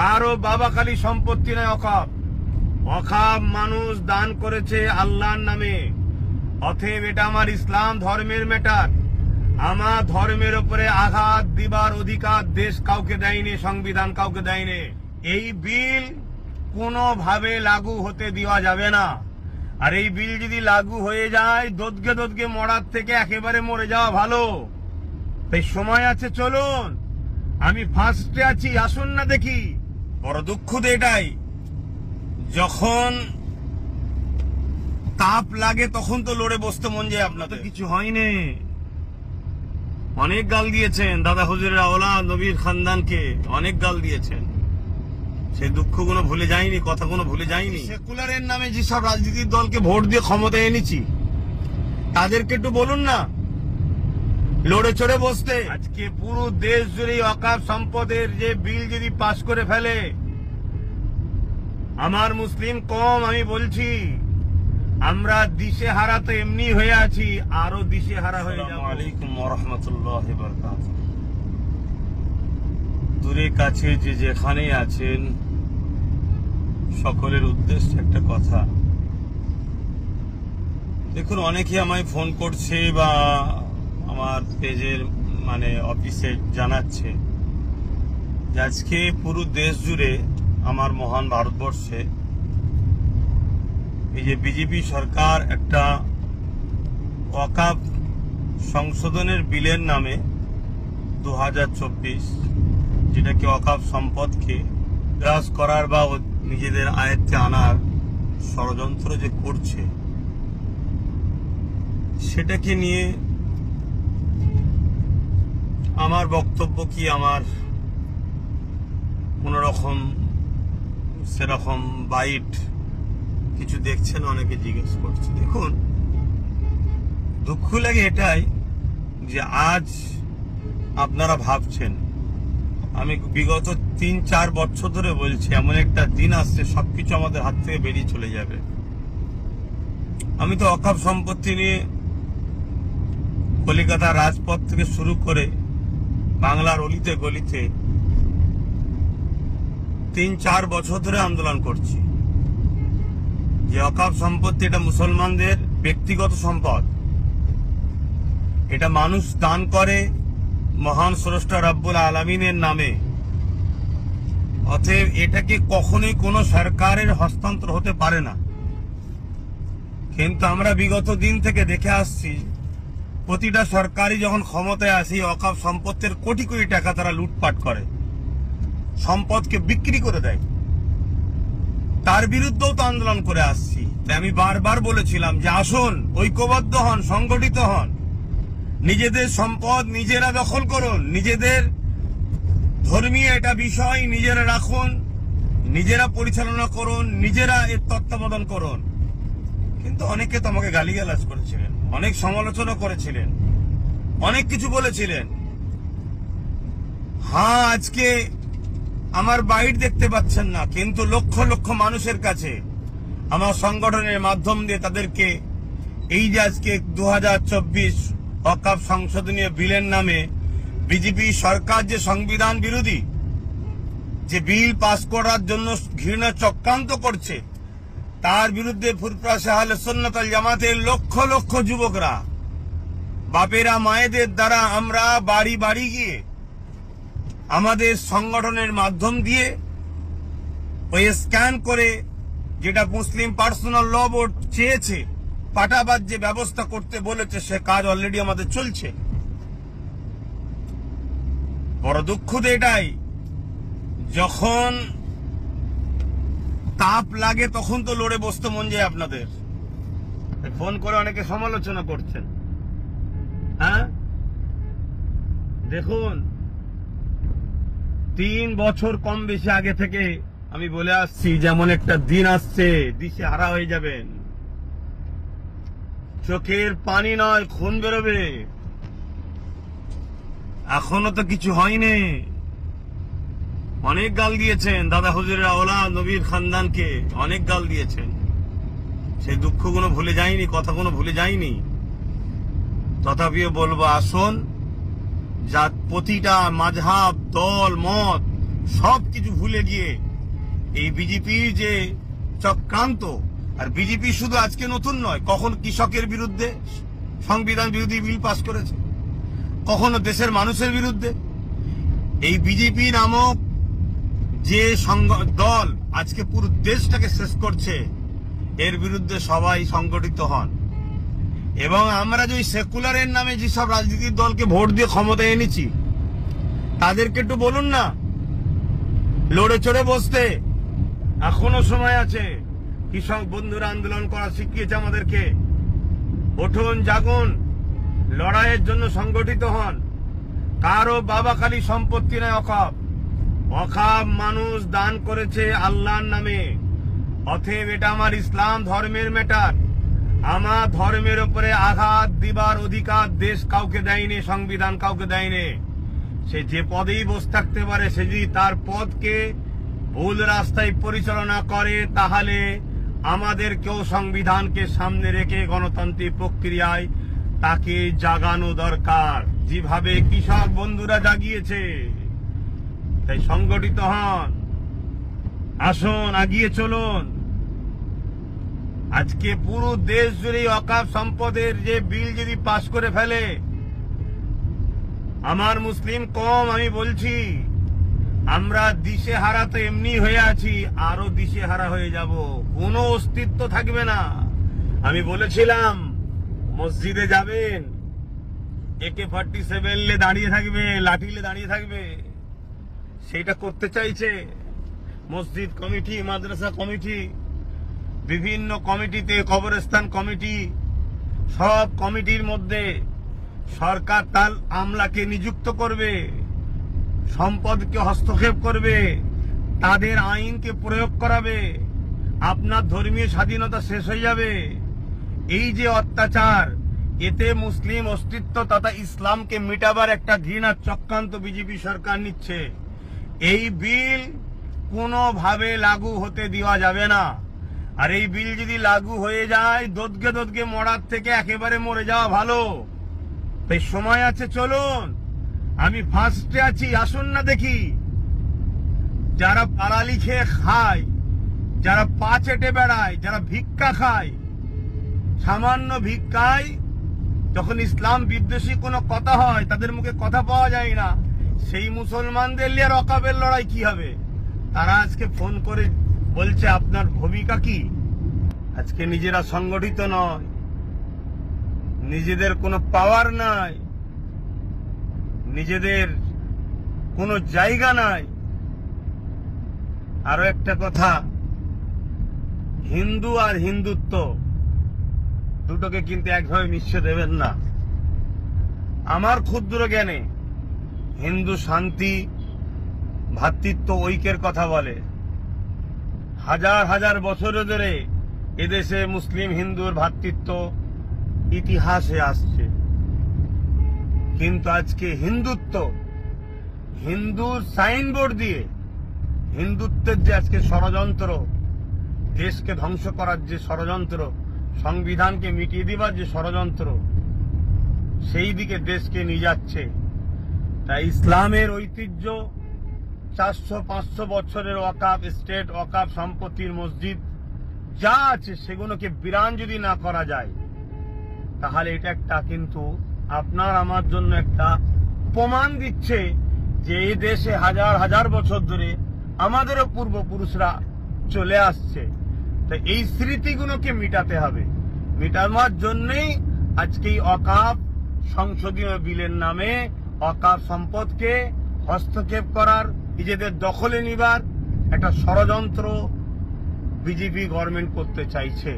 কারো বাবা খালি সম্পত্তি নয় অকাপ। অকাপ মানুষ দান করেছে আল্লাহর নামে। অতএব এটা আমার ইসলাম ধর্মের ম্যাটার। আমার ধর্মের উপরে আঘাত দিবার অধিকার দেশ কাউকে দেয়নি, সংবিধান কাউকে দেয়নি। এই বিল কোনোভাবে লাগু হতে দেওয়া যাবে না। আর এই বিল যদি লাগু হয়ে যায়, দোদকে দোদকে মরার থেকে একেবারে মরে যাওয়া ভালো। তাই সময় আছে, চলুন। আমি ফার্স্টে আছি, আসুন না দেখি। বড় দুঃখ তো এটাই, যখন তাপ লাগে তখন তো লড়ে বসতে মন যায়। আপনাদের কিছু হয়নি। অনেক গাল দিয়েছেন দাদা হুজুরের আওলাদ নবীর খানদানকে, অনেক গাল দিয়েছেন। সেই দুঃখগুলো ভুলে যায়নি, কথাগুলো ভুলে যায়নি। সেকুলারের নামে যেসব রাজনীতির দলকে ভোট দিয়ে ক্ষমতায় এনেছি, তাদেরকে একটু বলুন না লড়ে চড়ে বসতে। আজকে পুরো দেশ জুড়ে ওয়াকফ সম্পদের যে বিল যদি পাস করে ফেলে, আমার মুসলিম কম আমি বলছি, আমরা দিশেহারা তো এমনি হয়ে আছি, আরো দিশেহারা হয়ে যাব। আসসালামু আলাইকুম ওয়া রাহমাতুল্লাহি ওয়া বারাকাতুহু। দূরে কাছে যে যেখানে আছেন, সকলের উদ্দেশ্যে একটা কথা। দেখুন, অনেকে আমায় ফোন করছে বা আমার পেজের অফিসে জানাচ্ছে যে আজকে পুরো দেশ জুড়ে আমার মহান ভারতবর্ষে এই যে বিজেপি সরকার একটা ওয়াকফ সংশোধনের বিলের নামে 2024, যেটাকে ওয়াকফ সম্পদকে গ্রাস করার বা নিজেদের আয়ত্তে আনার ষড়যন্ত্র যে করছে, সেটাকে নিয়ে আমার বক্তব্য কি, আমার কোন রকম সেরকম বাইট কিছু দেখছেন অনেকে জিজ্ঞেস করছে। দেখুন, দুঃখ লাগে এটাই যে আজ আপনারা ভাবছেন, আমি বিগত 3-4 বছর ধরে বলছি এমন একটা দিন আসছে সবকিছু আমাদের হাত থেকে বেরিয়ে চলে যাবে। আমি তো ওয়াকফ সম্পত্তি নিয়ে কলিকাতা রাজপথ থেকে শুরু করে বাংলার অলিতে গলিতে 3-4 বছর ধরে আন্দোলন করছি যে ওয়াকফ সম্পত্তি এটা মুসলমানদের ব্যক্তিগত সম্পদ। এটা মানুষ দান করে মহান স্রষ্টা রব্বুল আলামিনের নামে। অতএব এটাকে কখনোই কোনো সরকারের হস্তান্তর হতে পারে না। কিন্তু আমরা বিগত দিন থেকে দেখে আসছি, প্রতিটা সরকারই যখন ক্ষমতায় আসে, ওয়াকফ সম্পত্তির কোটি কোটি টাকা তারা লুটপাট করে, সম্পদকে বিক্রি করে দেয়। তার বিরুদ্ধেও তো আন্দোলন করে আসছি। তাই আমি বারবার বলেছিলাম যে আসুন, ঐক্যবদ্ধ হন, সংগঠিত হন, নিজেদের সম্পদ নিজেরা দখল করুন, নিজেদের ধর্মীয় এটা বিষয় নিজেরা রাখুন, নিজেরা পরিচালনা করুন, নিজেরা এর তত্ত্বাবধান করুন। কিন্তু অনেকে তো আমাকে গালিগালাজ করেছিলেন, অনেক সমালোচনা করেছিলেন, অনেক কিছু বলেছিলেন। হ্যাঁ, আজকে আমার বাইট দেখতে পাচ্ছেন না, কিন্তু লক্ষ লক্ষ মানুষের কাছে আমার সংগঠনের মাধ্যম দিয়ে তাদেরকে এই যে আজকে 2024 ওয়াকফ সংশোধনীয় বিলের নামে বিজেপি সরকার যে সংবিধান বিরোধী যে বিল পাস করার জন্য ঘৃণা চক্রান্ত করছে, তার বিরুদ্ধে ফুরফুরা আহলে সুন্নাত ওয়াল জামাতের লক্ষ লক্ষ যুবকরা, বাপেরা মায়েদের দ্বারা আমরা বাড়ি বাড়ি গিয়ে আমাদের সংগঠনের মাধ্যম দিয়ে ওই স্ক্যান করে, যেটা মুসলিম পার্সোনাল ল বোর্ড চেয়েছে, পাটাবাদ যে ব্যবস্থা করতে বলেছে, সে কাজ অলরেডি আমাদের চলছে। বড় দুঃখ তো এটাই, যখন তাপ লাগে তখন তো লড়ে বসতে মন যায় আপনাদের। ফোন করে অনেকে সমালোচনা করছেন। হ্যাঁ, দেখুন, 3 বছর কম বেশি আগে থেকে আমি বলে আসছি, যেমন একটা দিন আসছে দিশে হারা হয়ে যাবেন, চোখের পানি নয় খুন বেরোবে। এখনো তো কিছু হয়নি। অনেক গাল দিয়েছেন দাদা হুজুরের আওলাদ নবীর খানদানকে, অনেক গাল দিয়েছেন। সেই দুঃখগুলো ভুলে যায়নি, কথাগুলো ভুলে যায়নি। তথাপিও বলবো, আসুন, যা প্রতিটা মাযহাব, দল, মত সবকিছু ভুলে গিয়ে এই বিজেপির যে চক্রান্ত, আর বিজেপি শুধু আজকে নতুন নয়, কখন কৃষকের বিরুদ্ধে সংবিধান বিরোধী বিল পাস করেছে, কখনো দেশের মানুষের বিরুদ্ধে। এই বিজেপি নামক যে দল আজকে পুরো দেশটাকে শেষ করছে, এর বিরুদ্ধে সবাই সংগঠিত হন। এবং আমরা যে সেকুলারের নামে যেসব রাজনীতির দলকে ভোট দিয়ে ক্ষমতায় এনেছি, তাদেরকে একটু বলুন না লড়ে চড়ে বসতে। এখনো সময় আছে। কৃষক বন্ধুরা আন্দোলন করা শিখিয়েছে আমাদেরকে। উঠুন, জাগুন, লড়াইয়ের জন্য সংগঠিত হন। কারো বাবা খালি সম্পত্তি নয় অকাপ। অকাপ মানুষ দান করেছে আল্লাহর নামে। অতএব এটা আমার ইসলাম ধর্মের ম্যাটার। আমার ধর্মের উপরে আঘাত দিবার অধিকার দেশ কাউকে দেয়নি, সংবিধান কাউকে দেয়নি। সে যে পদেই বসে থাকতে পারে, সে যদি তার পদকে ভুল রাস্তায় পরিচালনা করে, তাহলে আমাদেরকেও সংবিধানকে সামনে রেখে গণতান্ত্রিক প্রক্রিয়ায় তাকে জাগানো দরকার, যেভাবে কৃষক বন্ধুরা জাগিয়েছে। তাই সংগঠিত হন, আসুন, এগিয়ে চলুন। আজকে পুরো দেশ জুড়ে ওয়াকফ সম্পদের যে বিল যদি পাশ করে ফেলে, আমার মুসলিম কম, আমি বলছি, আমরা দিশেহারা তো এমনি হয়ে আছি, আরো দিশেহারা হয়ে যাব। কোনো অস্তিত্ব থাকবে না। আমি বলেছিলাম মসজিদে যাবেন, AK-47 দাঁড়িয়ে থাকবে, লাঠিলে দাঁড়িয়ে থাকবে। সেটা করতে চাইছে মসজিদ কমিটি, মাদ্রাসা কমিটি, বিভিন্ন কমিটিতে, কবরস্থান কমিটি, সব কমিটির মধ্যে সরকার তার আমলাকে নিযুক্ত করবে, সম্পদকে হস্তক্ষেপ করবে, তাদের আইনকে প্রয়োগ করাবে। আপনার ধর্মীয় স্বাধীনতা শেষ হয়ে যাবে। এই যে অত্যাচার, এতে মুসলিম অস্তিত্ব তথা ইসলামকে মিটাবার একটা ঘৃণার চক্রান্ত বিজেপি সরকার নিচ্ছে। এই বিল কোনোভাবে লাগু হতে দেওয়া যাবে না। আর এই বিল যদি লাগু হয়ে যায়, দোদকে মরার থেকে একেবারে মরে যাওয়া ভালো। তাই সময় আছে, চলুন। আমি ফার্স্টে আছি, আসুন না দেখি। যারা পালালি খেয়ে খায়, যারা পা চেটে বেড়ায়, যারা ভিক্ষা খায়, সামান্য ভিক্ষায় যখন ইসলাম বিদ্বেষী কোনো কথা হয়, তাদের মুখে কথা পাওয়া যায় না। সেই মুসলমানদের নিয়ে ওয়াকফের লড়াই কি হবে? তারা আজকে ফোন করে বলছে আপনার ভূমিকা কি? আজকে নিজেরা সংগঠিত নয়, নিজেদের কোনো পাওয়ার নাই, নিজেদের কোনো জায়গা নাই। আরো একটা কথা, হিন্দু আর হিন্দুত্ব দুটোকে কিন্তু একভাবে মিশিয়ে দেবেন না। আমার ক্ষুদ্র জ্ঞানে হিন্দু শান্তি, ভ্রাতৃত্ব, ঐক্যের কথা বলে। হাজার হাজার বছর ধরে এদেশে মুসলিম হিন্দুর ভ্রাতৃত্ব ইতিহাসে আসছে। কিন্তু আজকে হিন্দুত্ব, হিন্দুর সাইনবোর্ড দিয়ে হিন্দুত্বের যে আজকে ষড়যন্ত্র, দেশকে ধ্বংস করার যে ষড়যন্ত্র, সংবিধানকে মিটিয়ে দিবার যে ষড়যন্ত্র, সেই দিকে দেশকে নিয়ে যাচ্ছে। তাই ইসলামের ঐতিহ্য, 400-500 বছরের ওয়াকফ স্টেট, ওয়াকফ সম্পত্তির মসজিদ যা আছে, সেগুলোকে বিরান যদি না করা যায়, তাহলে এটা একটা কিন্তু আপনার আমার জন্য একটা প্রমাণ দিচ্ছে যে এই দেশে হাজার হাজার বছর ধরে আমাদেরও পূর্বপুরুষরা চলে আসছে। তো এই স্মৃতিগুলোকে মিটাতে হবে। মিটানোর জন্যই আজকে এই ওয়াকফ সংশোধনী বিলের নামে ওয়াকফ সম্পদকে হস্তক্ষেপ করার, নিজেদের দখলে নিবার একটা ষড়যন্ত্র বিজেপি গভর্নমেন্ট করতে চাইছে।